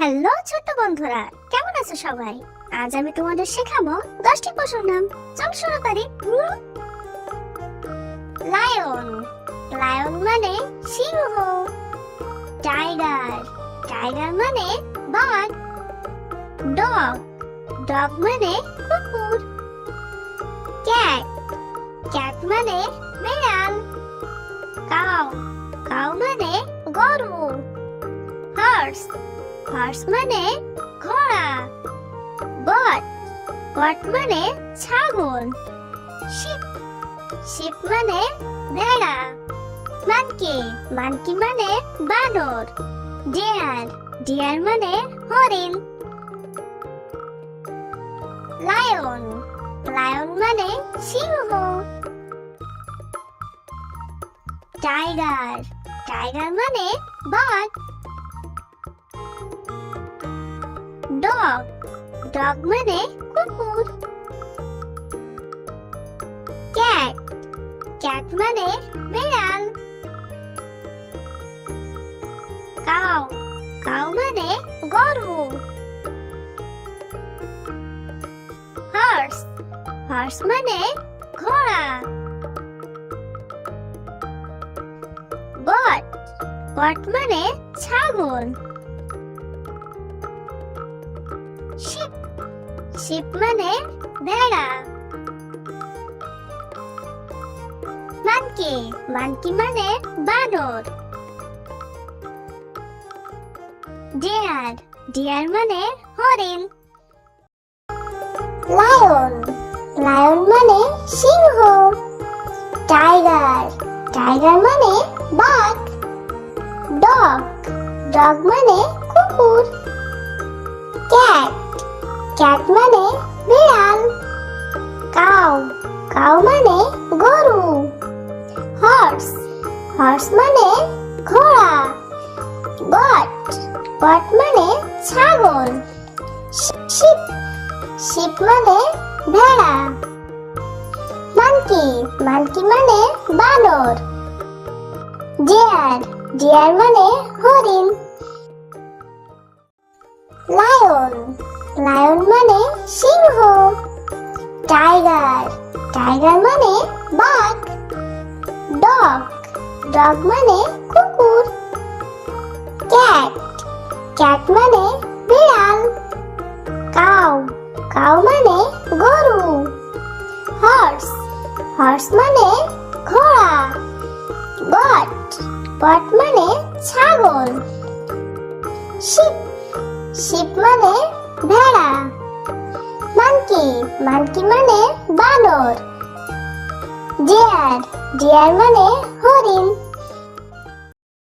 Hello ছোট্ট বন্ধুরা, কেমন আছো সবাই? আজ আমি তোমাদের শেখাবো 10টি পশুর নাম। চল শুরু করি। লায়ন, লায়ন মানে সিংহ। টাইগার, টাইগার মানে বাঘ। ডগ, ডগ মানে কুকুর। ক্যাট, ক্যাট মানে বিড়াল। কাউ, কাউ মানে গরু। হর্স, হর্স মানে ঘোড়া। বট, বট মানে ছাগল। শিপ, শিপ মানে ভেড়া। মানকি, মানকি মানে বানর। ডিয়ার, ডিয়ার মানে হরিণ। লায়ন, লায়ন মানে সিংহ। টাইগার, টাইগার মানে বাঘ। ডগ, ডগ মানে কুকুর। ক্যাট, ক্যাট মানে বিড়াল। কাউ, কাউ মানে গরু। হর্স, হর্স মানে ঘোড়া। বট, বট মানে ছাগল। শিপ, শিপ মানে ভেড়া। মানকি, মানকি মানে বানর। ডিয়ার, ডিয়ার মানে হরিণ। লায়ন, লায়ন মানে সিংহ। টাইগার, টাইগার মানে বাঘ। ডগ, ডগ মানে কুকুর। ক্যাট, ক্যাট মানে বিড়াল। কাউ, কাউ মানে গরু। হর্স, হর্স মানে ঘোড়া। বট, বট মানে ছাগল। শিপ, শিপ মানে ভেড়া। মানকি, মানকি মানে বানর। ডিয়ার, ডিয়ার মানে হরিণ। লায়ন, লায়ন মানে সিংহ। টাইগার, টাইগার মানে বাঘ। ডগ, ডগ মানে কুকুর। ক্যাট, ক্যাট মানে বিড়াল। কাউ, কাউ মানে গরু। হর্স, হর্স মানে ঘোড়া। বট, বট মানে ছাগল। শিপ, শিপ মানে ভেড়া। মানকি, মানকি মানে বানর। ডিয়ার, ডিয়ার মানে হরিণ।